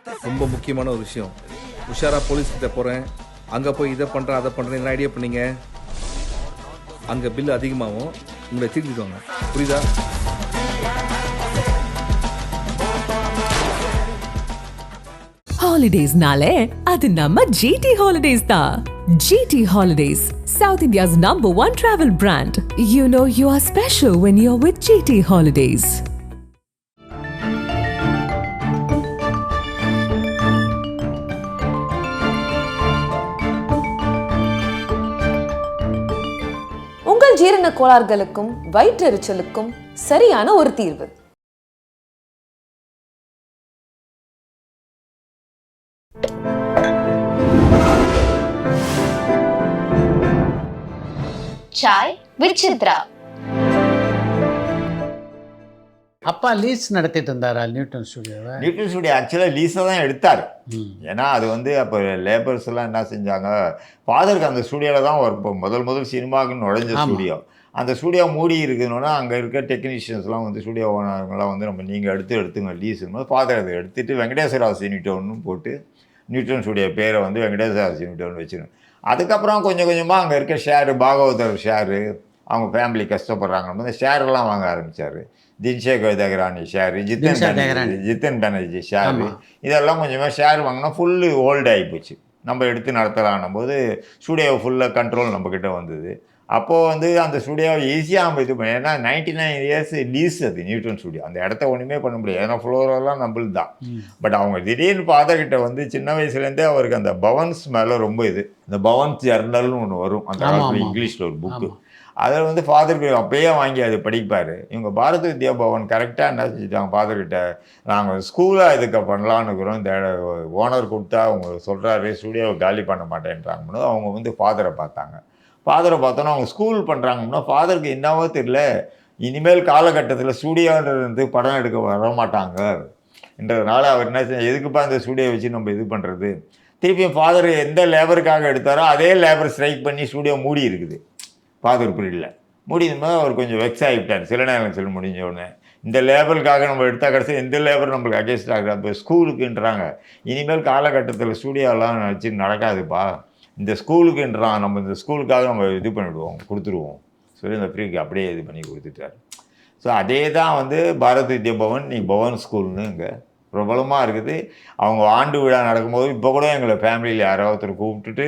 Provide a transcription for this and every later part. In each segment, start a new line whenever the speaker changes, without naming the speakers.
ரொம்ப முக்கியமான ஒரு விஷயம். உஷாரா போலீஸ் கிட்ட போறேன், அங்க போய் இதை பண்றேன் அதை பண்றேன் ஐடியா பண்ணீங்க, அங்க பில் அதிகமாகும், உங்களை தீர்த்துவாங்க. புரியுதா?
Holidays-nale, adu namma GT Holidays da. GT Holidays, South India's #1 travel brand. You know you are special when you're with GT Holidays.
உங்கள் ஜீரண கோளாறுகளுக்கும் வயிற்றெரிச்சலுக்கும் சரியான ஒரு தீர்வு.
சாய் வித் சித்ரா.
அப்பா லீஸ் நடத்திட்டு இருந்தாரா நியூட்டன் ஸ்டுடியோவை?
நியூட்டன் ஸ்டுடியோ ஆக்சுவலாக லீஸை தான் எடுத்தார். ஏன்னா அது வந்து அப்போ லேபர்ஸ் எல்லாம் என்ன செஞ்சாங்க, ஃபாதருக்கு அந்த ஸ்டுடியோவில் தான் ஒர்க் முதல் சினிமாவுக்கு நுழைஞ்ச ஸ்டுடியோ. அந்த ஸ்டுடியோ மூடி இருக்குதுன்னா அங்கே இருக்க டெக்னீஷியன்ஸ்லாம் வந்து ஸ்டுடியோ ஓனர்லாம் வந்து நம்ம நீங்கள் எடுத்துங்க லீஸுன்னு ஃபாதர் அதை எடுத்துகிட்டு வெங்கடேஸ்வராஸ் யூனிட்டோன்னு போட்டு நியூட்டன் ஸ்டுடியோ பேரை வந்து வெங்கடேஸ்வராஸ் யூனிட்டோன்னு வச்சுருங்க. அதுக்கப்புறம் கொஞ்சம் கொஞ்சமாக அங்கே இருக்க ஷேரு, பாகவதர் ஷேரு, அவங்க ஃபேமிலி கஷ்டப்படுறாங்க, அந்த ஷேரெல்லாம் வாங்க ஆரம்பித்தார். தின்ஷேகர் தகரானி ஷேரு, ஜித்தன் பானர்ஜி ஷேரு, இதெல்லாம் கொஞ்சமாக ஷேர் வாங்கினா ஃபுல்லு ஓல்டு ஆகி போச்சு. நம்ம எடுத்து நடத்தலான்னும் போது ஸ்டுடியோ ஃபுல்லாக கண்ட்ரோல் நம்மக்கிட்ட வந்தது. அப்போது வந்து அந்த ஸ்டுடியோவை ஈஸியாக நம்ம இது பண்ணி, ஏன்னா 99 இயர்ஸ் லீஸ் அது நியூட்டன் ஸ்டுடியோ. அந்த இடத்த ஒன்றுமே பண்ண முடியாது, ஏன்னா ஃப்ளோரெல்லாம் நம்மளுது தான். பட் அவங்க திடீர்னு ஃபாதர்கிட்ட வந்து சின்ன வயசுலேருந்தே அவருக்கு அந்த பவன்ஸ் மேலே ரொம்ப இது, இந்த பவன்ஸ் ஜர்னல்னு ஒன்று வரும் அந்த காலத்தில், இங்கிலீஷில் ஒரு புக்கு, அதில் வந்து ஃபாதருக்கு அப்பயே வாங்கி அது படிப்பார். இவங்க பாரத வித்யா பவன் கரெக்டாக என்ன செஞ்சுட்டாங்க, ஃபாதர்கிட்ட நாங்கள் ஸ்கூலாக இதுக்கு பண்ணலான்னு இருக்கிறோம், இந்த ஓனர் கொடுத்தா அவங்க சொல்கிறாரு ஸ்டுடியோவை காலி பண்ண மாட்டேன்றாங்கன்னு. அவங்க வந்து ஃபாதரை பார்த்தாங்க. ஃபாதரை பார்த்தோன்னா அவங்க ஸ்கூல் பண்ணுறாங்கன்னா ஃபாதருக்கு என்னவோ தெரியல, இனிமேல் காலகட்டத்தில் ஸ்டுடியோன்றது படம் எடுக்க வரமாட்டாங்கன்றதுனால அவர் என்ன செஞ்ச, எதுக்குப்பா இந்த ஸ்டுடியோ வச்சு நம்ம இது பண்ணுறது. திருப்பியும் ஃபாதர் எந்த லேபருக்காக எடுத்தாரோ அதே லேபர் ஸ்ட்ரைக் பண்ணி ஸ்டுடியோ மூடி இருக்குது. ஃபாதர் பீரியடில் மூடிதும்போது அவர் கொஞ்சம் வெக்ஸ் ஆகிவிட்டார். சில நேரம் சொல்லி முடிஞ்ச உடனே இந்த லேபருக்காக நம்ம எடுத்தால் கடைசி எந்த லேபர் நம்மளுக்கு அகேன்ஸ்ட் ஆகுது. அப்போ ஸ்கூலுக்குன்றாங்க, இனிமேல் காலகட்டத்தில் ஸ்டுடியோலாம் வச்சு நடக்காதுப்பா, இந்த ஸ்கூலுக்குன்றான், நம்ம இந்த ஸ்கூலுக்காக நம்ம இது பண்ணிவிடுவோம், கொடுத்துருவோம் சொல்லி இந்த ஃப்ரீக்கு அப்படியே இது பண்ணி கொடுத்துட்டார். ஸோ அதே தான் வந்து பாரத் வித்யா பவன், நீ பவன் ஸ்கூல்னு இங்கே பிரபலமாக இருக்குது. அவங்க ஆண்டு விழா நடக்கும்போது இப்போ கூட எங்களை ஃபேமிலியில் யாராவது ஒருத்தர் கூப்பிட்டுட்டு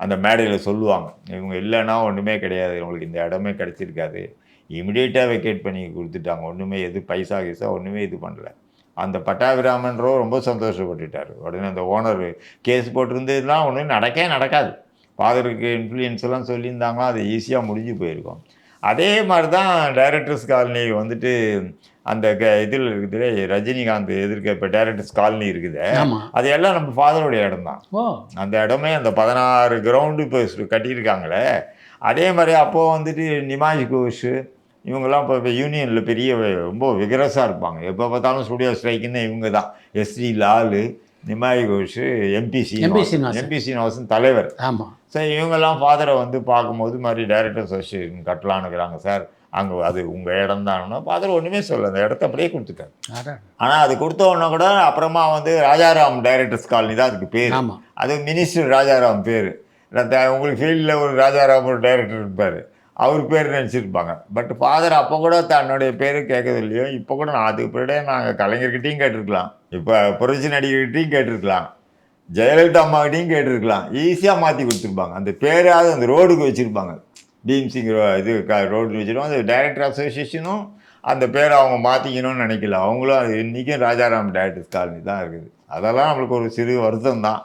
அந்த மேடையில் சொல்லுவாங்க, இவங்க இல்லைன்னா ஒன்றுமே கிடையாது, உங்களுக்கு இந்த இடமே கிடச்சிருக்காது, இமிடியேட்டாக வெக்கேட் பண்ணி கொடுத்துட்டாங்க, ஒன்றுமே எது பைசா கீசா ஒன்றுமே இது பண்ணல. அந்த பட்டாபிராமன்றோ ரொம்ப சந்தோஷப்பட்டுட்டார். உடனே அந்த ஓனர் கேஸ் போட்டிருந்ததுலாம் ஒன்றும் நடக்காது. ஃபாதருக்கு இன்ஃப்ளூயன்ஸ் எல்லாம் சொல்லியிருந்தாங்கன்னா அது ஈஸியாக முடிஞ்சு போயிருக்கும். அதே மாதிரி தான் டைரக்டர்ஸ் காலனி வந்துட்டு அந்த இதில் இருக்குது, ரஜினிகாந்த் எதிர்க்க இப்போ டைரக்டர்ஸ் காலனி இருக்குது, அது எல்லாம் நம்ம ஃபாதருடைய இடம் தான். அந்த இடமே அந்த 16 கிரவுண்டு இப்போ கட்டியிருக்காங்களே. அதே மாதிரி அப்போது வந்துட்டு நிமாஜ் கோஷ் இவங்கெல்லாம் இப்போ யூனியனில் பெரிய ரொம்ப விகரஸாக இருப்பாங்க. எப்போ பார்த்தாலும் ஸ்டுடியோ ஸ்ட்ரைக்குன்னு இவங்க தான். எஸ்டி லாலு, நிமாய் கோஷ், எம்பி சீனிவாசன் தலைவர். ஆமாம். ஸோ இவங்கெல்லாம் ஃபாதரை வந்து பார்க்கும்போது மாதிரி டைரக்டர் அசோசியேஷன் கட்டலான்னுக்குறாங்க சார், அங்கே அது உங்கள் இடம் தானுன்னா ஃபாதர் ஒன்றுமே சொல்ல, அந்த இடத்த அப்படியே கொடுத்துட்டார். ஆனால் அது கொடுத்த உடனே கூட அப்புறமா வந்து ராஜாராம் டைரக்டர்ஸ் காலனி தான் அதுக்கு பேர். அது மினிஸ்டர் ராஜாராம் பேர். உங்களுக்கு ஃபீல்டில் ஒரு ராஜாராம் ஒரு டைரக்டர் இருப்பார், அவர் பேர் நினச்சிருப்பாங்க. பட் ஃபாதர் அப்போ கூட தன்னுடைய பேர் கேட்கறது இல்லையோ. இப்போ கூட நான் அதுக்கு பின்னாடியே நாங்கள் கலைஞர்கிட்டையும் கேட்டிருக்கலாம், இப்போ புரட்சி நடிகர்கிட்டையும் கேட்டிருக்கலாம், ஜெயலலிதா அம்மாக்கிட்டையும் கேட்டிருக்கலாம், ஈஸியாக மாற்றி கொடுத்துருப்பாங்க. அந்த பேராவது அந்த ரோடுக்கு வச்சுருப்பாங்க, பீம்சிங் இது ரோடு வச்சுருவாங்க. அந்த டைரக்டர் அசோசியேஷனும் அந்த பேரை அவங்க மாற்றிக்கணும்னு நினைக்கல, அவங்களும் அது இன்றைக்கும் ராஜாராம் டைரக்டர்ஸ் காலனி தான் இருக்குது. அதெல்லாம் நம்மளுக்கு ஒரு சிறு வருத்தம் தான்.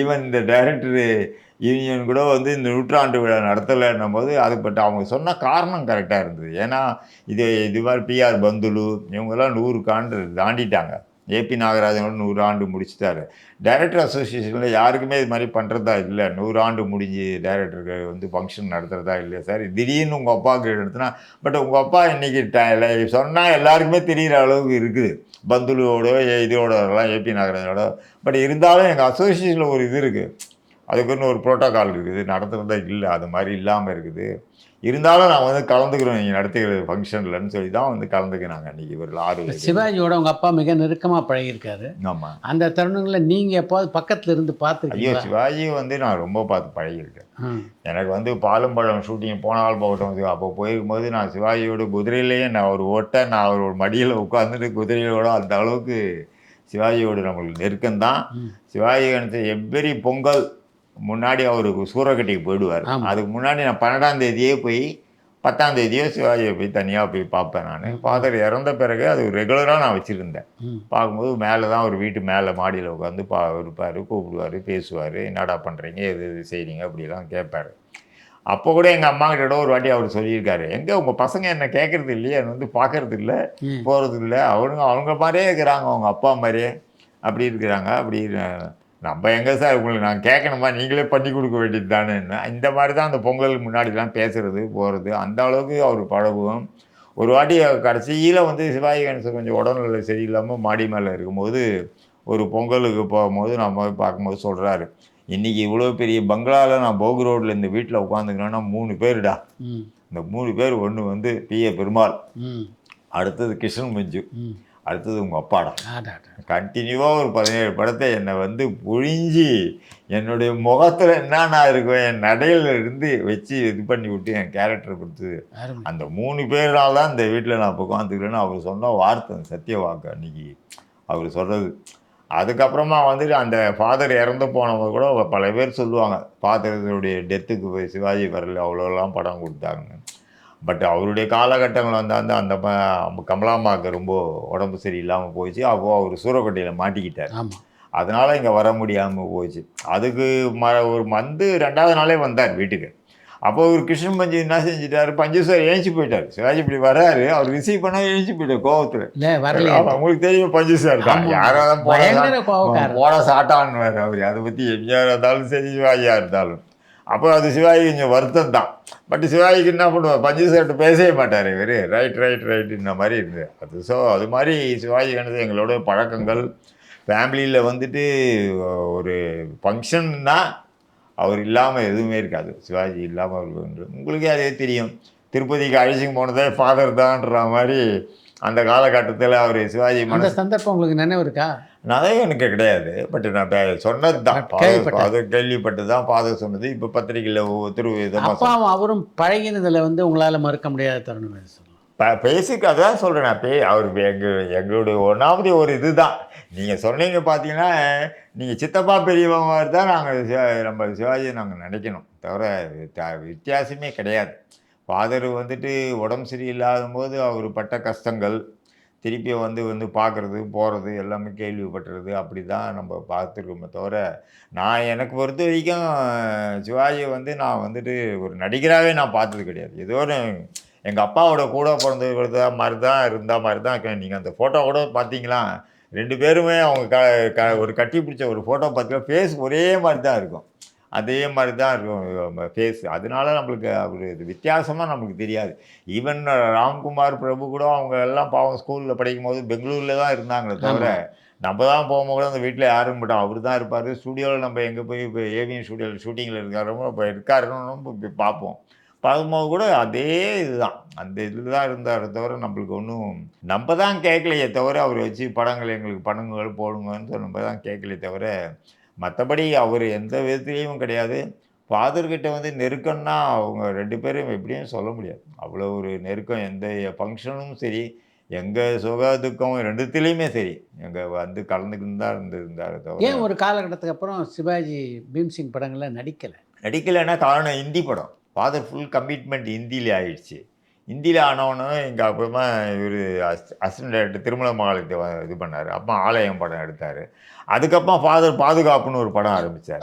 ஈவன் இந்த டைரக்டரு யூனியன் கூட வந்து இந்த நூற்றாண்டு விழா நடத்தலைன்னும் போது அது பட் அவங்க சொன்ன காரணம் கரெக்டாக இருந்தது. ஏன்னா இது மாதிரி பிஆர் பந்துலு இவங்கெல்லாம் 100 ஆண்டு தாண்டிட்டாங்க. ஏபி நாகராஜனோட 100 ஆண்டு முடிச்சுட்டாரு. டைரக்டர் அசோசியேஷனில் யாருக்குமே இது மாதிரி பண்ணுறதா இல்லை. 100 ஆண்டு முடிஞ்சு டைரக்டருக்கு வந்து ஃபங்க்ஷன் நடத்துகிறதா இல்லையா சார், திடீர்னு உங்கள் அப்பாவுக்கு எடுத்துனா. பட் உங்கள் அப்பா இன்றைக்கி சொன்னால் எல்லாருக்குமே தெரிகிற அளவுக்கு இருக்குது, பந்துலுவோட இதோடலாம் ஏபி நாகராஜனோட. பட் இருந்தாலும் எங்கள் அசோசியேஷனில் ஒரு இது இருக்குது, அதுக்குன்னு ஒரு ப்ரோட்டோக்கால் இருக்குது, நடத்துகிறதா இல்லை, அது மாதிரி இல்லாமல் இருக்குது. இருந்தாலும் நான் வந்து கலந்துக்கிறோம் நீங்கள் நடத்துகிற ஃபங்க்ஷன்லன்னு சொல்லி தான் வந்து கலந்துக்கிறாங்க அன்றைக்கி ஒரு 6
சிவாஜியோட உங்கள் அப்பா மிக நெருக்கமாக பழகியிருக்காரு.
ஆமாம்.
அந்த தருணங்களில் நீங்கள் எப்போது பக்கத்தில் இருந்து
ஐயோ,
பார்த்துருக்கீங்களா?
சிவாஜி வந்து நான் ரொம்ப பார்த்து பழகியிருக்கேன். எனக்கு வந்து பாலும் பழம் ஷூட்டிங் போனாலும் போகட்டும், அப்போ போயிருக்கும்போது நான் சிவாஜியோட குதிரையிலேயே நான் ஒரு ஓட்ட நான் அவரோட மடியில் உட்காந்துட்டு குதிரையோட அந்த அளவுக்கு சிவாஜியோட நம்மளுக்கு நெருக்கம்தான். சிவாஜி கணேசன் எவ்வரி பொங்கல் முன்னாடி அவருக்கு சூறக்கட்டைக்கு போயிடுவார். அதுக்கு முன்னாடி நான் 12ஆம் தேதியே போய் 10ஆம் தேதியோ சிவாஜியை போய் தனியாக போய் பார்ப்பேன். நான் ஃபாதர் இறந்த பிறகு அது ரெகுலராக நான் வச்சுருந்தேன். பார்க்கும்போது மேலே தான் ஒரு வீட்டு மேலே மாடியில் உட்காந்து இருப்பார், கூப்பிடுவார், பேசுவார், என்னடா பண்ணுறீங்க, எது எது செய்கிறீங்க அப்படிலாம் கேட்பார். அப்போ கூட எங்கள் அம்மா கிட்ட ஒரு வாட்டி அவர் சொல்லியிருக்காரு, எங்கே உங்கள் பசங்க என்ன கேட்குறது இல்லையே, என்ன வந்து பார்க்கறது இல்லை, போகிறது இல்லை, அவங்க மாதிரியே இருக்கிறாங்க, அவங்க அப்பா மாதிரியே அப்படி இருக்கிறாங்க. அப்படி நம்ம எங்கே சார் உங்களுக்கு நான் கேட்கணுமா, நீங்களே பண்ணி கொடுக்க வேண்டியது தானே. இந்த மாதிரி தான் அந்த பொங்கலுக்கு முன்னாடிலாம் பேசுகிறது போகிறது அந்த அளவுக்கு அவர் பழகுவோம். ஒரு வாட்டி கடைசியில் வந்து சிவாஜி கணேசன் கொஞ்சம் உடல்நிலை சரியில்லாமல் மாடி மேலே இருக்கும்போது ஒரு பொங்கலுக்கு போகும்போது நம்ம பார்க்கும்போது சொல்கிறாரு, இன்றைக்கி இவ்வளோ பெரிய பங்களாவில் நான் போகு ரோட்டில் இந்த வீட்டில் உட்காந்துக்கிறேன்னா 3 பேருடா. இந்த 3 பேர் ஒன்று வந்து P.A. பெருமாள், அடுத்தது கிருஷ்ணன் மஞ்சு, அடுத்தது உங்கள் அப்பாடா. கண்டினியூவாக ஒரு 17 படத்தை என்னை வந்து புழிஞ்சி என்னுடைய முகத்தில் என்னென்ன இருக்கும் என் நடையில் இருந்து வச்சு இது பண்ணி விட்டு என் கேரக்டரை கொடுத்து அந்த 3 பேரால் தான் இந்த வீட்டில் நான் உட்காந்துக்கிறேன்னு அவர் சொன்ன வார்த்தை சத்திய வாக்கு அன்றைக்கி அவர் சொல்கிறது. அதுக்கப்புறமா வந்துட்டு அந்த ஃபாதர் இறந்து போனவங்க கூட பல பேர் சொல்லுவாங்க, ஃபாதருடைய டெத்துக்கு போய் சிவாஜி வரல அவ்வளோலாம் படம் கொடுத்தாங்க. பட் அவருடைய காலகட்டங்கள் வந்து அந்த கமலாம்மாவுக்கு ரொம்ப உடம்பு சரியில்லாமல் போயிடுச்சு. அப்போது அவர் சூறக்கட்டையில் மாட்டிக்கிட்டார். அதனால் இங்கே வர முடியாமல் போயிடுச்சு. அதுக்கு ஒரு 2வது நாளே வந்தார் வீட்டுக்கு. அப்போ ஒரு கிருஷ்ணன் பஞ்சு என்ன செஞ்சுட்டாரு, பஞ்சு சார் ஏஞ்சி போயிட்டார். சிவாஜி இப்படி வர்றாரு, அவர் ரிசீவ் பண்ண ஏஞ்சி போயிட்டார் கோவத்தில். உங்களுக்கு தெரியும் பஞ்சு சார் தான் யாராவது போட சாட்டான்னு அவர். அதை பற்றி எம்ஜிஆர் இருந்தாலும் சரி சிவாஜியாக இருந்தாலும் அப்போ அது சிவாஜி கொஞ்சம் வருத்தம் தான். பட் சிவாஜிக்கு என்ன பண்ணுவார், பஞ்சு சார்ட்டு பேசவே மாட்டார் இவர். ரைட் இந்த மாதிரி இருந்தது அது. ஸோ அது மாதிரி சிவாஜி கணேசன் எங்களோட பழக்கங்கள் ஃபேமிலியில் வந்துட்டு ஒரு ஃபங்க்ஷன்னா அவர் இல்லாமல் எதுவுமே இருக்காது. சிவாஜி இல்லாமல் அவர் உங்களுக்கே அதே தெரியும், திருப்பதிக்கு அழைச்சிக்கு போனதே ஃபாதர் தான்ன்ற மாதிரி அந்த காலகட்டத்தில் அவர் சிவாஜி
அந்த சந்தர்ப்பம் உங்களுக்கு நினைவு இருக்கா?
நிறைய எனக்கு கிடையாது, பட் நான் சொன்னது தான், அது கேள்விப்பட்டு தான் ஃபாதர் சொன்னது. இப்போ பத்திரிகையில் ஒவ்வொருத்தரும் விதமாக
அவரும் பழகினதில் வந்து உங்களால் மறுக்க முடியாத தருணம் சொல்லலாம்.
பேசிக் அதான் சொல்கிறேன் நான். அவர் எங்களுடைய ஒன்றாவது ஒரு இது தான் நீங்கள் சொன்னீங்க. பார்த்தீங்கன்னா நீங்கள் சித்தப்பா பெரியவங்க மாதிரி தான் நம்ம சிவாஜியை நாங்கள் நினைக்கணும், தவிர வித்தியாசமே கிடையாது. ஃபாதர் வந்துட்டு உடம்பு சரியில்லாத போது அவர் பட்ட கஷ்டங்கள் திருப்பி வந்து பார்க்குறது போகிறது எல்லாமே கேள்விப்பட்டுறது அப்படி தான் நம்ம பார்த்துருக்கோமே தவிர, நான் எனக்கு பொறுத்த வரைக்கும் சிவாஜியை வந்து நான் வந்துட்டு ஒரு நடிகராகவே நான் பார்த்தது கிடையாது. ஏதோ ஒரு எங்கள் அப்பாவோட கூட பிறந்தது மாதிரி தான் இருந்தால் மாதிரி தான். நீங்கள் அந்த ஃபோட்டோ கூட பார்த்தீங்களா, 2 பேருமே அவங்க ஒரு கட்டி பிடிச்ச ஒரு ஃபோட்டோ பார்த்தீங்கன்னா ஃபேஸ் ஒரே மாதிரி தான் இருக்கும், அதே மாதிரி தான் இருக்கும் ஃபேஸ். அதனால நம்மளுக்கு அவர் இது வித்தியாசமாக நம்மளுக்கு தெரியாது. ஈவன் ராம்குமார் பிரபு கூட அவங்க எல்லாம் பாவம் ஸ்கூலில் படிக்கும் போது பெங்களூரில் தான் இருந்தாங்களே தவிர, நம்ம தான் போகும்போது கூட அந்த வீட்டில் யாரும் மாட்டோம், அவர் தான் இருப்பார். ஸ்டூடியோவில் நம்ம எங்கே போய் இப்போ ஏவிஎம் ஸ்டூடியோவில் ஷூட்டிங்கில் இருக்காரோ இப்போ இருக்காருன்னு போய் பார்ப்போம். பார்க்கும்போது கூட அதே இதுதான், அந்த இதில் தான் இருந்தார் தவிர நம்மளுக்கு ஒன்றும் நம்ம தான் கேட்கலையே தவிர, அவர் வச்சு படங்கள் எங்களுக்கு படங்கள் போடுங்கன்னு நம்ம தான் கேட்கலையே தவிர, மற்றபடி அவர் எந்த விதத்துலேயும் கிடையாது. ஃபாதர்கிட்ட வந்து நெருக்கம்னா அவங்க 2 பேரும் எப்படியும் சொல்ல முடியாது, அவ்வளோ ஒரு நெருக்கம். எந்த ஃபங்க்ஷனும் சரி, எங்கள் சுக துக்கம் 2த்துலேயுமே சரி எங்கள் வந்து கலந்துக்கிட்டு தான் இருந்தார் தவிர.
ஏன் ஒரு காலகட்டத்துக்கு அப்புறம் சிவாஜி பீம்சிங் படங்களில்
நடிக்கலைன்னா காரணம் ஹிந்தி படம். ஃபாதர் ஃபுல் கமிட்மெண்ட் ஹிந்தியில் ஆயிடுச்சு. ஹிந்தியில் ஆனவொன்னே எங்கள் அப்புறமா இவர் அசிஸ்டன்ட் டைரக்டர் திருமல மகாலத்தை இது பண்ணார். அப்போ ஆலயம் படம் எடுத்தார். அதுக்கப்புறம் ஃபாதர் பாதுகாப்புன்னு ஒரு படம் ஆரம்பித்தார்.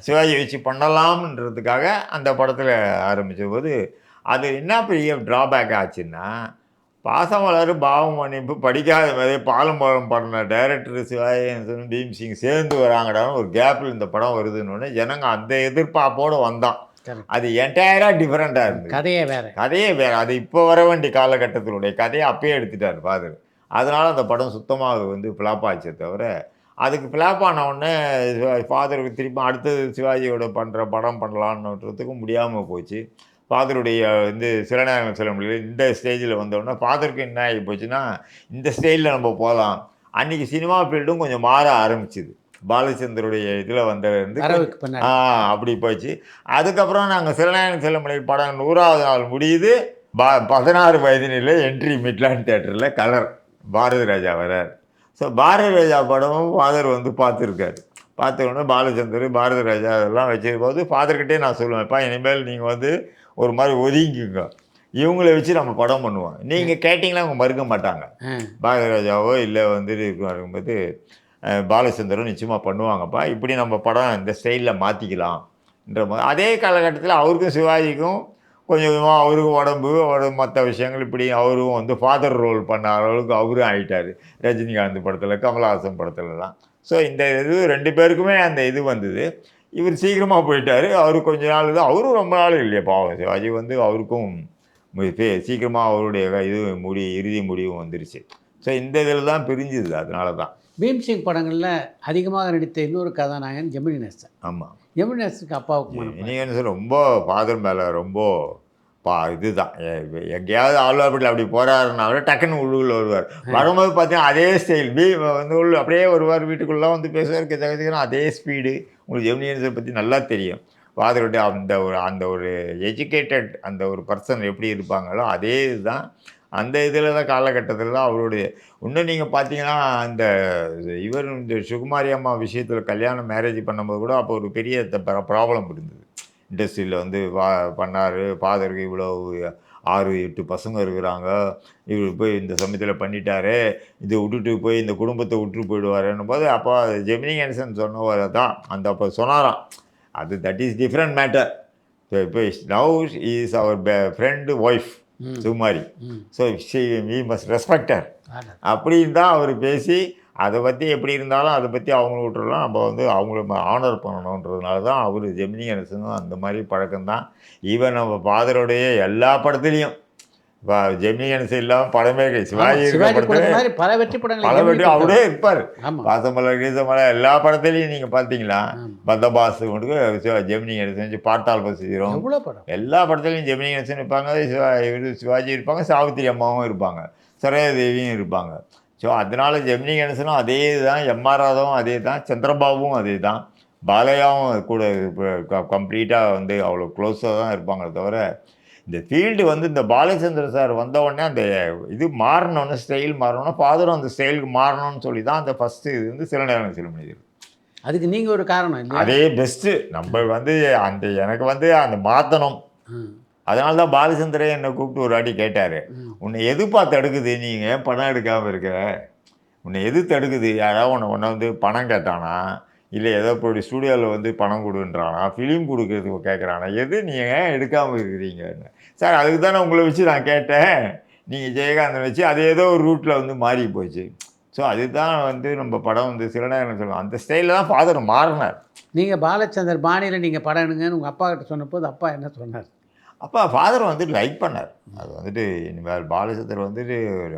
சிவாஜி வச்சு பண்ணலாம்ன்றதுக்காக அந்த படத்தில் ஆரம்பித்த போது அது என்ன பெரிய ட்ராபேக் ஆச்சுன்னா, பாசம் வளரு பாவம் மன்னிப்பு படிக்காத மாதிரி பாலம் பண்ண டைரக்டர் சிவாஜி பீம்சிங் சேர்ந்து வராங்கடான்னு ஒரு கேப்பில் இந்த படம் வருதுன்னு ஜனங்க அந்த எதிர்பார்ப்போடு வந்தான். அது என்டையராக டிஃப்ரெண்ட்டாக இருந்தது. கதையே வேறு. அது இப்போ வர வேண்டிய காலகட்டத்தினுடைய கதையை அப்பயே எடுத்துட்டார் ஃபாதர். அதனால் அந்த படம் சுத்தமாக வந்து ஃப்ளாப் ஆச்சே தவிர, அதுக்கு ஃப்ளாப் ஆனவுடனே ஃபாதருக்கு திரும்ப அடுத்தது சிவாஜியோட பண்ணுற படம் பண்ணலான்றதுக்கும் முடியாமல் போச்சு. ஃபாதருடைய வந்து சில நேரங்கள் சொல்ல முடியல. இந்த ஸ்டேஜில் வந்தோடனே ஃபாதருக்கு என்ன ஆகி போச்சுன்னா, இந்த ஸ்டைலில் நம்ம போகலாம். அன்றைக்கி சினிமா ஃபீல்டும் கொஞ்சம் மாற ஆரம்பிச்சுது. பாலச்சந்தருடைய இதில் வந்தது
வரவுக்கு பின்னாடி.
அப்படி போச்சு. அதுக்கப்புறம் நாங்கள் சில நேரம் செல்ல முடியல படம் 100வது நாள் முடியுது. 16 வயதினில் என்ட்ரி மிட்லாண்ட் தியேட்டரில் கலர் பாரதி ராஜா வர்றார். ஸோ பாரதி ராஜா படமும் ஃபாதர் வந்து பார்த்துருக்காரு. பார்த்தோன்னே பாலச்சந்தர் பாரதி ராஜா அதெல்லாம் வச்சிருக்கும்போது ஃபாதர்கிட்டே நான் சொல்லுவேன்ப்பா, இனிமேல் நீங்கள் வந்து ஒரு மாதிரி ஒதுங்கிங்க, இவங்கள வச்சு நம்ம படம் பண்ணுவோம். நீங்கள் கேட்டிங்கன்னா அவங்க மறுக்க மாட்டாங்க. பாரதி ராஜாவோ இல்லை வந்துட்டு இருக்கும்போது பாலச்சந்தரும் நிச்சயமாக பண்ணுவாங்கப்பா, இப்படி நம்ம படம் இந்த ஸ்டைலில் மாற்றிக்கலாம்ன்ற போது அதே காலகட்டத்தில் அவருக்கும் சிவாஜிக்கும் கொஞ்சம் கொஞ்சமாக அவருக்கும் உடம்பு மற்ற விஷயங்கள் இப்படி அவரும் வந்து ஃபாதர் ரோல் பண்ண அளவுக்கு அவரும் ஆகிட்டார். ரஜினிகாந்த் படத்தில், கமல்ஹாசன் படத்துலலாம். ஸோ இந்த இது 2 பேருக்குமே அந்த இது வந்தது. இவர் சீக்கிரமாக போயிட்டார். அவரு கொஞ்ச நாள் தான், அவரும் ரொம்ப நாள் இல்லையா பாவம். சிவாஜி வந்து அவருக்கும் சீக்கிரமாக அவருடைய இது இறுதி முடிவும் வந்துருச்சு. ஸோ இந்த இதில் தான் பிரிஞ்சுது. அதனால தான்
பீம்சிங் படங்களில் அதிகமாக நடித்த இன்னொரு கதாநாயகன் ஜெமினி கணேசன்.
ஆமாம்,
ஜெமினி கணேசனுக்கு அப்பாவுக்கு
ஜெமினி கணேசன் ரொம்ப ஃபாதர் மேலே ரொம்ப இதுதான். எங்கேயாவது ஆழ்வார்பேட்டில் அப்படி போகிறாருனால டக்குன்னு உள்ளுக்குள்ள வருவார். வரும்போது பார்த்தீங்கன்னா அதே ஸ்டைல் வந்து உள்ள அப்படியே வருவார். வீட்டுக்குள்ளே வந்து பேசுவார். கிட்டத்தட்ட அதே ஸ்பீடு. உங்களுக்கு ஜெமினி கணேசனை பற்றி நல்லா தெரியும். ஃபாதருடைய அந்த ஒரு எஜுகேட்டட் அந்த ஒரு பர்சன் எப்படி இருப்பாங்களோ அதே இதுதான். அந்த இதில் தான் காலகட்டத்தில் தான் அவருடைய இன்னும் நீங்கள் பார்த்தீங்கன்னா அந்த இந்த சுகுமாரி அம்மா விஷயத்தில் கல்யாணம் மேரேஜ் பண்ணும்போது கூட அப்போ ஒரு பெரிய ப்ராப்ளம் இருந்தது. இண்டஸ்ட்ரியில் வந்து பண்ணார். ஃபாதருக்கு இவ்வளோ 6-8 பசங்க இருக்கிறாங்க, இவர் போய் இந்த சமயத்தில் பண்ணிட்டாரு, இதை விட்டுட்டு போய் இந்த குடும்பத்தை விட்டு போயிடுவாருன்னும் போது அப்போ ஜெமினி கணேசன் சொன்னவர் தான் அந்த அப்போ சொன்னாராம். That is different matter. இப்போ நவ் இஸ் அவர் friend wife Sukumari. So we must respect her அப்படின்னு தான் அவர் பேசி அதை பற்றி எப்படி இருந்தாலும் அதை பற்றி அவங்கள விட்டுறலாம், நம்ம வந்து அவங்கள ஆனர் பண்ணணுன்றதுனால தான் அவர் ஜெமினி கணேசனும் அந்த மாதிரி பழக்கம்தான். ஈவன் நம்ம ஃபாதருடைய எல்லா படத்துலையும் இப்போ ஜெமினி கணேசன் இல்லாமல் படமே சிவாஜி
பல வெற்றி
அவரே இருப்பார். பாசமலர் கீசமலர் எல்லா படத்துலையும் நீங்கள் பார்த்தீங்களா, பந்தபாஸ் கொண்டு ஜெமினி கணேசன், பாட்டால் பசிக்கிறோம் எல்லா படத்துலையும் ஜெமினி கணேசன் இருப்பாங்க, சிவாஜி இருப்பாங்க, சாவித்திரி அம்மாவும் இருப்பாங்க, சரோஜாதேவியும் இருப்பாங்க. ஸோ அதனால் ஜெமினி கணேசனும் அதே தான், எம்ஆர் ராதாவும் அதே தான், சந்திரபாபுவும் அதே தான், பாலையாவும் கூட கம்ப்ளீட்டாக வந்து அவ்வளோ க்ளோஸாக தான் இருப்பாங்களே தவிர இந்த ஃபீல்டு வந்து இந்த பாலச்சந்திர சார் வந்த உடனே அந்த இது மாறணும்னு ஸ்டைல் மாறணும்னா ஃபாதரும் அந்த ஸ்டைலுக்கு மாறணும்னு சொல்லி தான் அந்த ஃபஸ்ட்டு இது வந்து சில நேரம் சில மனிதர்.
அதுக்கு நீங்கள் ஒரு காரணம் இல்லை,
அதே பெஸ்ட்டு. நம்ம வந்து எனக்கு வந்து அந்த மாற்றணும். அதனால தான் பாலச்சந்திரே என்னை கூப்பிட்டு ஒரு வாட்டி கேட்டார், உன்னை எது பார்த்து தடுக்குது, நீங்கள் ஏன் பணம் எடுக்காமல் இருக்க, உன்னை எது தடுக்குது, யாராவது உன்னை வந்து பணம் கேட்டானா, இல்லை ஏதோ இப்போ ஸ்டூடியோவில் வந்து பணம் கொடுன்றானா, ஃபிலிம் கொடுக்கறதுக்கு கேட்குறானா, எது நீங்கள் ஏன் எடுக்காமல் இருக்கிறீங்கன்னு. சார் அதுக்கு தானே உங்களை வச்சு நான் கேட்டேன், நீங்கள் ஜெயகாந்தன் வச்சு அது ஏதோ ஒரு ரூட்டில் வந்து மாறி போச்சு. ஸோ அதுதான் வந்து நம்ம படம் வந்து சில நேரம் சொல்லுவோம் அந்த ஸ்டைலில் தான் ஃபாதர் மாறினார்.
நீங்கள் பாலச்சந்தர் பாணியில் நீங்கள் படம் எடுங்கன்னு உங்கள் அப்பா கிட்ட சொன்னபோது அப்பா என்ன சொன்னார்?
அப்பா ஃபாதர் வந்துட்டு லைக் பண்ணார். அது வந்துட்டு இனிமேல் பாலச்சந்தர் வந்துட்டு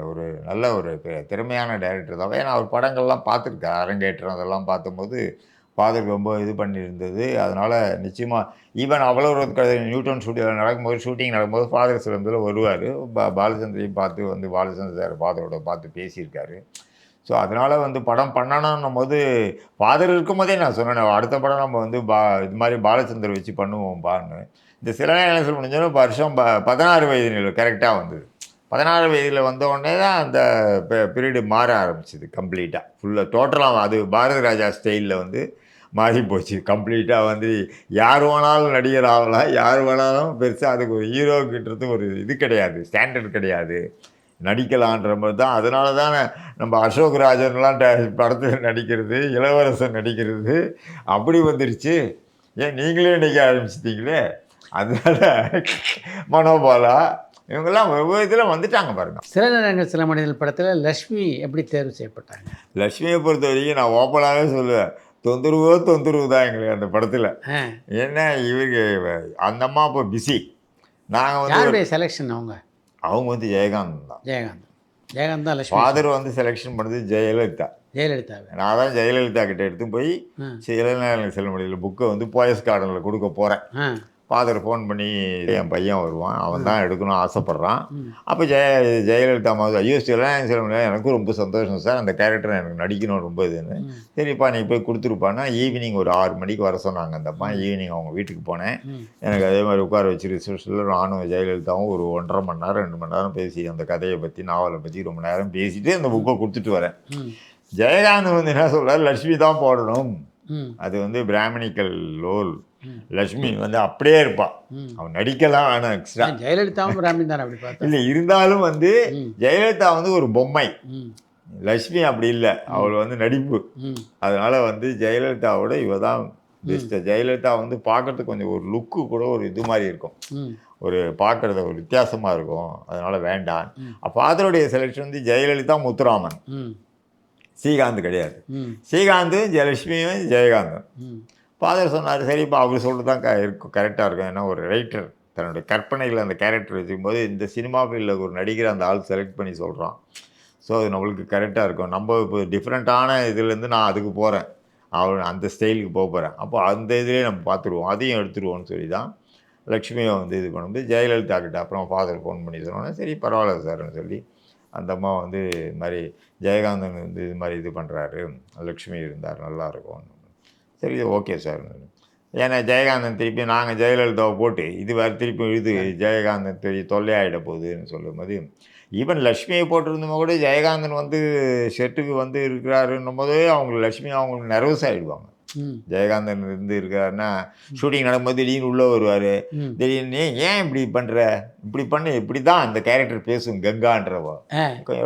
ஒரு நல்ல ஒரு திறமையான டைரக்டர் தான். ஏன்னா அவர் படங்கள்லாம் பார்த்துருக்கார், அரங்கேற்றம் அதெல்லாம் பார்த்தும்போது ஃபாதருக்கு ரொம்ப இது பண்ணியிருந்தது. அதனால் நிச்சயமாக ஈவன் அவ்வளோ ஒரு நியூட்டன் ஸ்டூடியோவில் நடக்கும்போது ஷூட்டிங் நடக்கும்போது ஃபாதர் சில இதில் வருவார். பாலச்சந்தரையும் பார்த்து வந்து பாலச்சந்தர் சார் ஃபாதரோட பார்த்து பேசியிருக்காரு. ஸோ அதனால் வந்து படம் பண்ணணுன்னும் போது ஃபாதர் இருக்கும் போதே நான் சொன்னேன், அடுத்த படம் நம்ம வந்து இது மாதிரி பாலச்சந்தர் வச்சு பண்ணுவோம்பான்னு. இந்த சில நேரம் முடிஞ்சோன்னா வருஷம் 16 வயது கரெக்டாக வந்தது. 16 வயதில் வந்தோடனே தான் அந்த பீரியடு மாற ஆரம்பிச்சிது கம்ப்ளீட்டாக ஃபுல்லாக டோட்டலாக. அது பாரதி ராஜா ஸ்டைலில் வந்து மாறி போச்சு கம்ப்ளீட்டாக. வந்து யார் வேணாலும் நடிகர் ஆகலாம், யார் வேணாலும் பெருசாக அதுக்கு ஒரு ஹீரோக்கின்றது ஒரு இது கிடையாது, ஸ்டாண்டர்ட் கிடையாது, நடிக்கலான்ற மாதிரி தான். அதனால தான் நம்ம அசோக் ராஜன்லாம் படத்தில் நடிக்கிறது, இளவரசன் நடிக்கிறது அப்படி வந்துருச்சு. ஏன் நீங்களே நடிக்க ஆரம்பிச்சிட்டிங்களே, அதனால மனோபாலா இவங்கெல்லாம் ஒவ்வொரு இதில் வந்துட்டாங்க பாருங்க.
சில நேரங்கள் சில மனிதர்கள் படத்தில் லக்ஷ்மி எப்படி தேர்வு செய்யப்பட்டாங்க?
லக்ஷ்மியை பொறுத்த வரைக்கும் நான் ஓப்பனாகவே சொல்லுவேன், தொந்தரவு தான் எங்களுக்கு அந்த படத்தில். ஏன்னா இவருக்கு அந்த அம்மா இப்போ பிஸி. நாங்கள் வந்து
செலெக்ஷன்
அவங்க வந்து ஜெயகாந்த் தான்.
ஜெயகாந்த் தான் லக்ஷ்மி.
ஃபாதர் வந்து செலெக்ஷன் பண்ணது ஜெயலலிதா. நான் தான் ஜெயலலிதா கிட்ட எடுத்து போய் சில நேரங்கள் செல்ல முடியல புக்கை வந்து போயஸ் கார்டனில் கொடுக்க போகிறேன். ஃபாதர் ஃபோன் பண்ணி என் பையன் வருவான், அவன் தான் எடுக்கணும்னு ஆசைப்பட்றான். அப்போ ஜெயலலிதா மாதிரி ஐயோ சில எனக்கும் ரொம்ப சந்தோஷம் சார், அந்த கேரக்டரை எனக்கு நடிக்கணும் ரொம்ப இதுன்னு. சரிப்பா நீ போய் கொடுத்துருப்பான்னா ஈவினிங் ஒரு 6 மணிக்கு வர சொன்னாங்க அந்தப்பா. ஈவினிங் அவங்க வீட்டுக்கு போனேன். எனக்கு அதே மாதிரி உட்கார வச்சு ரிசப்ஷனில் நானும் ஜெயலலிதாவும் ஒரு 1.5 மணி நேரம் 2 மணி நேரம் பேசி அந்த கதையை பற்றி நாவலை பற்றி ரொம்ப நேரம் பேசிட்டு அந்த புக்கை கொடுத்துட்டு வரேன். ஜெயகாந்தன் வந்து என்ன சொல்கிறார், லட்சுமி தான் போடணும், அது வந்து பிராமணிக்கல் ரோல், லட்சுமி வந்து அப்படியே இருப்பான், அவன் நடிக்கலாம் வேணும் எக்ஸ்ட்ரா.
ஜெயலலிதாவும் பிராமின் தானே அப்படி பார்த்தா?
இல்லை இருந்தாலும் வந்து ஜெயலலிதா வந்து ஒரு பொம்மை, லட்சுமி அப்படி இல்லை, அவள் வந்து நடிப்பு. அதனால வந்து ஜெயலலிதாவோட இவ தான் பெஸ்ட்டு. ஜெயலலிதா வந்து பார்க்கறதுக்கு கொஞ்சம் ஒரு லுக்கு கூட ஒரு இது மாதிரி இருக்கும், ஒரு பார்க்குறது ஒரு வித்தியாசமாக இருக்கும். அதனால வேண்டாம். ஃபாதருடைய செலெக்ஷன் வந்து ஜெயலலிதா முத்துராமன், ஸ்ரீகாந்த் கிடையாது. ஸ்ரீகாந்த் ஜெயலட்சுமியும் ஜெயகாந்தன். ஃபாதர் சொன்னார் சரிப்பா அவர் சொல்லிட்டு தான் இருக்கும் கரெக்டாக இருக்கும். ஏன்னா ஒரு ரைட்டர் தன்னுடைய கற்பனையில் அந்த கேரக்டர் வச்சுக்கும்போது இந்த சினிமா ஃபீல்டில் ஒரு நடிகர் அந்த ஆள் செலக்ட் பண்ணி சொல்கிறான். ஸோ அது நம்மளுக்கு கரெக்டாக இருக்கும். நம்ம இப்போ டிஃப்ரெண்ட்டான இதுலேருந்து நான் அதுக்கு போகிறேன், அவன் அந்த ஸ்டைலுக்கு போகிறேன். அப்போ அந்த இதுலேயே நம்ம பார்த்துருவோம், அதையும் எடுத்துருவோம்னு சொல்லி தான் லக்ஷ்மியை வந்து இது பண்ணும்போது ஜெயலலிதா கிட்ட அப்புறம் ஃபாதர் ஃபோன் பண்ணி சொன்னோன்னே சரி பரவாயில்ல சார்னு சொல்லி அந்த அம்மா வந்து இது மாதிரி ஜெயகாந்தன் வந்து இது மாதிரி இது பண்ணுறாரு, லக்ஷ்மி இருந்தார் நல்லாயிருக்கும். சரி ஓகே சார். ஏன்னா ஜெயகாந்தன் திருப்பி நாங்கள் ஜெயலலிதாவை போட்டு இது வேறு திருப்பி இது ஜெயகாந்தன் பெரிய தொல்லையாகிட போகுதுன்னு சொல்லும் போது ஈவன் லக்ஷ்மியை போட்டிருந்தோம் கூட ஜெயகாந்தன் வந்து செட்டுக்கு வந்து இருக்கிறாருன்னும் போதே அவங்க லக்ஷ்மி அவங்களுக்கு நர்வஸ் ஆகிடுவாங்க. ஜெயகாந்தன் இருந்து இருக்காருன்னா ஷூட்டிங் நடக்கும்போது திடீர்னு உள்ளே வருவார், திடீர்னு ஏன் இப்படி பண்ணுற, இப்படி பண்ணு, இப்படி தான் அந்த கேரக்டர் பேசும் கங்கான்றவோ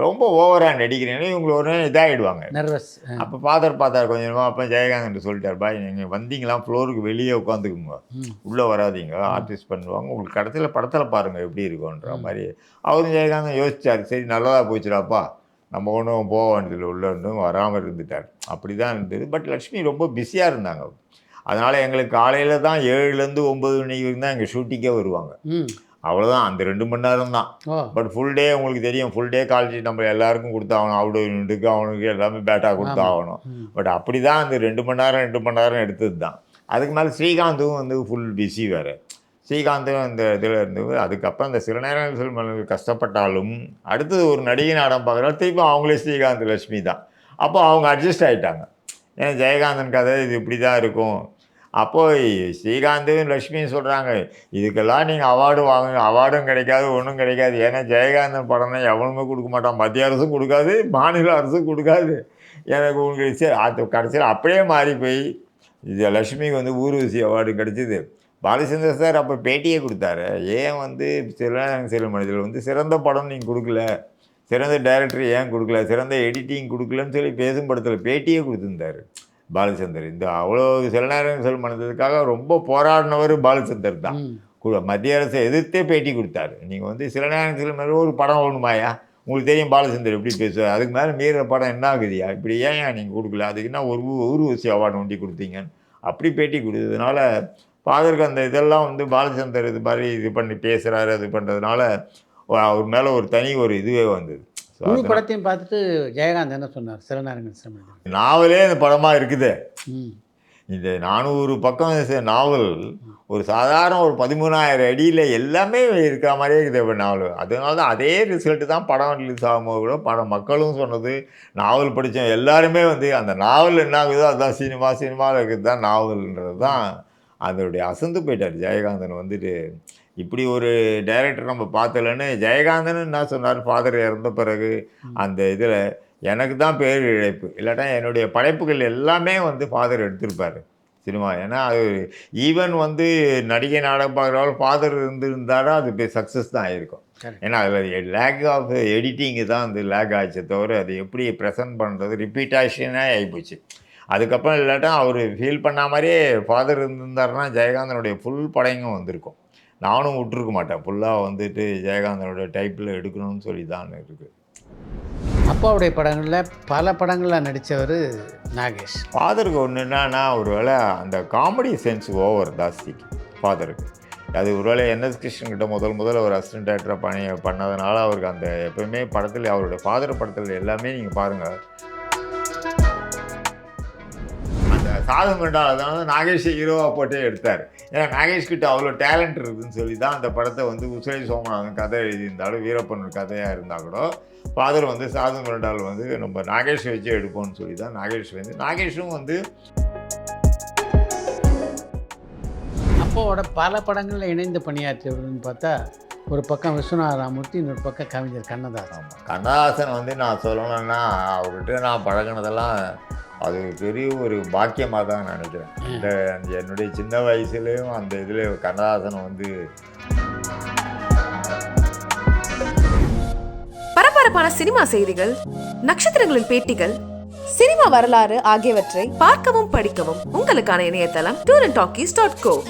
ரொம்ப ஓவராக நடிக்கிறேன்னு இவங்க ஒரு இதாகிடுவாங்க நர்வஸ். அப்போ ஃபாதர் பார்த்தார் கொஞ்சம், அப்போ ஜெயகாந்தன் சொல்லிட்டார் பாய் நீங்கள் வந்தீங்களா ஃப்ளோருக்கு வெளியே உட்காந்துக்குங்க, உள்ளே வராதிங்க, ஆர்டிஸ்ட் பண்ணுவாங்க, உங்களுக்கு கடைசியில் படத்தில் பாருங்கள் எப்படி இருக்குன்ற மாதிரி. அவரும் ஜெயகாந்தன் யோசிச்சார், சரி நல்லதாக போச்சுடாப்பா நம்ம ஒன்றும் போக வேண்டியதில்லை, உள்ளே இருந்தும் வராமல் இருந்துட்டார். அப்படி தான் இருந்தது. பட் லக்ஷ்மி ரொம்ப பிஸியாக இருந்தாங்க. அதனால் எங்களுக்கு காலையில் தான் 7லேருந்து 9 மணிக்கு வரைக்கும் தான் எங்கள் ஷூட்டிங்கே வருவாங்க. அவ்வளோதான், அந்த 2 மணி நேரம் தான். பட் ஃபுல் டே உங்களுக்கு தெரியும், ஃபுல் டே காலேஜ் நம்ம எல்லாருக்கும் கொடுத்தாகணும், அவுடோருக்கு அவனுக்கு எல்லாமே பேட்டா கொடுத்தாகணும். பட் அப்படி தான் அந்த 2 மணி நேரம் எடுத்தது தான். அதுக்கு மேலே ஸ்ரீகாந்தும் வந்து ஃபுல் பிஸி வேறு. ஸ்ரீகாந்தும் அந்த இதில் இருந்து அதுக்கப்புறம் அந்த சில நேரங்கள் கஷ்டப்பட்டாலும் அடுத்தது ஒரு நடிகை நாடகம் பார்க்குறாரு, திருப்பி அவங்களே ஸ்ரீகாந்த் லட்சுமி தான். அப்போ அவங்க அட்ஜஸ்ட் ஆகிட்டாங்க. ஏன்னா ஜெயகாந்தன் கதை இது இப்படி தான் இருக்கும். அப்போது ஸ்ரீகாந்தும் லட்சுமியும் சொல்கிறாங்க இதுக்கெல்லாம் நீங்கள் அவார்டு வாங்க, அவார்டும் கிடைக்காது ஒன்றும் கிடைக்காது. ஏன்னா ஜெயகாந்தன் படம்னா எவனுமே கொடுக்க மாட்டான், மத்திய அரசும் கொடுக்காது, மாநில அரசும் கொடுக்காது. எனக்கு உங்களுக்கு அது கடைசியில் அப்படியே மாறி போய் இது லட்சுமிக்கு வந்து ஊர்வசி அவார்டு கிடச்சிது. பாலச்சந்தர் சார் அப்போ பேட்டியே கொடுத்தாரு, ஏன் வந்து சில மனிதர்கள் வந்து சிறந்த படம் நீங்கள் கொடுக்கல, சிறந்த டைரக்டர் ஏன் கொடுக்கல, சிறந்த எடிட்டிங் கொடுக்கலன்னு சொல்லி பேசும் படத்தில் பேட்டியே கொடுத்துருந்தார் பாலச்சந்தர். இந்த அவ்வளோ சில மனிதர்களுக்காக ரொம்ப போராடினவர் பாலச்சந்தர் தான். மத்திய அரசை எதிர்த்தே பேட்டி கொடுத்தாரு. நீங்கள் வந்து சில நேரம் ஒரு படம் ஒன்றுமாயா, உங்களுக்கு தெரியும் பாலச்சந்தர் எப்படி பேசுவார், அதுக்கு மேலே மீற படம் என்ன ஆகுதியா, இப்படி ஏன் நீங்கள் கொடுக்கல, அதுக்கு என்ன ஒரு ஊர்வசி அவார்டு ஒண்டி கொடுத்தீங்கன்னு அப்படி பேட்டி கொடுத்ததுனால ஃபாதருக்கு அந்த இதெல்லாம் வந்து பாலச்சந்தர் இது மாதிரி இது பண்ணி பேசுகிறாரு, அது பண்ணுறதுனால அவர் மேலே ஒரு தனி ஒரு இதுவே வந்தது.
முழு படத்தையும் பார்த்துட்டு ஜெயகாந்த் என்ன சொன்னார், சில நேரங்கள்
நாவலே இந்த படமாக இருக்குது. இந்த 400 பக்கம் நாவல் ஒரு சாதாரண ஒரு 13,000 அடியில் எல்லாமே இருக்கிற மாதிரியே இருக்குது நாவல். அதனால தான் அதே ரிசல்ட்டு தான் படம் ரிலீஸ் ஆகும்போது கூட படம் மக்களும் சொன்னது, நாவல் படித்தோம் எல்லாருமே வந்து அந்த நாவல் என்ன ஆகுதோ அதுதான் சினிமாவில் இருக்கிறது தான் நாவல்ன்றது தான். அதனுடைய அசந்து போயிட்டார் ஜெயகாந்தன். வந்துட்டு இப்படி ஒரு டைரக்டர் நம்ம பார்த்தலன்னு ஜெயகாந்தன் என்ன சொன்னார், ஃபாதர் இறந்த பிறகு அந்த இதில் எனக்கு தான் பேர் இழைப்பு, இல்லாட்டா என்னுடைய படைப்புகள் எல்லாமே வந்து ஃபாதர் எடுத்திருப்பார் சினிமா. ஏன்னா அது ஈவன் வந்து நடிகை நாடகம் பார்க்குறவங்க ஃபாதர் இருந்திருந்தாரா அது சக்ஸஸ் தான் ஆகிருக்கும். ஏன்னா அதில் லேக் ஆஃப் எடிட்டிங்கு தான் வந்து லேக் ஆகிடுச்சே தவிர அது எப்படி ப்ரெசன்ட் பண்ணுறது ரிப்பீட்டேஷனே ஆகிப்போச்சு. அதுக்கப்புறம் இல்லாட்டா அவர் ஃபீல் பண்ண மாதிரியே ஃபாதர் இருந்திருந்தாருன்னா ஜெயகாந்தனுடைய ஃபுல் படையும் வந்திருக்கும். நானும் விட்டுருக்க மாட்டேன், ஃபுல்லாக வந்துட்டு ஜெயகாந்தனுடைய டைப்பில் எடுக்கணும்னு சொல்லி தான் இருக்குது.
அப்பாவுடைய படங்களில் பல படங்களில் நடித்தவர் நாகேஷ்.
ஃபாதருக்கு ஒன்று என்னன்னா ஒரு வேளை அந்த காமெடி சென்ஸ் ஓவர் ஜாஸ்திக்கு ஃபாதருக்கு. அது ஒரு வேளை என்எஸ் கிருஷ்ணன்கிட்ட முதல்ல ஒரு அசிஸ்டன்ட் டைரக்டராக பண்ணதுனால அவருக்கு அந்த எப்போயுமே படத்தில் அவருடைய ஃபாதர் படத்தில் எல்லாமே நீங்கள் பாருங்கள் அந்த சாது மிரண்டால் தான் வந்து நாகேஷை ஹீரோவாக போட்டே எடுத்தார். ஏன்னா நாகேஷ் கிட்ட அவ்வளோ டேலண்ட் இருக்குதுன்னு சொல்லி தான் அந்த படத்தை வந்து உசிரை சோமநாதன் கதை எழுதியிருந்தாலும் வீரப்பன் கதையாக இருந்தால் கூட ஃபாதர் வந்து சாது மிரண்டால் வந்து நம்ம நாகேஷை வச்சு எடுப்போம்னு சொல்லி தான் நாகேஷும் வந்து
அப்பாவோட பல படங்களில் இணைந்து பணியாற்றியவர்கள்னு பார்த்தா ஒரு பக்கம் விஸ்வநாத ராமூர்த்தி, இன்னொரு பக்கம் கவிஞர் கண்ணதாசன்.
கண்ணதாசன் வந்து நான் சொல்லணும்னா அவர்கிட்ட நான் பழகினதெல்லாம் அது பெரிய ஒரு பாக்கியமாக தான் நினைக்கிறேன். இந்த என்னுடைய சின்ன வயசுலேயும் அந்த இதில் கண்ணதாசன் வந்து
பரபரப்பான சினிமா செய்திகள், நட்சத்திரங்களின் பேட்டிகள், சினிமா வரலாறு ஆகியவற்றை பார்க்கவும் படிக்கவும் உங்களுக்கான இணையதளம் tourantalkies.co.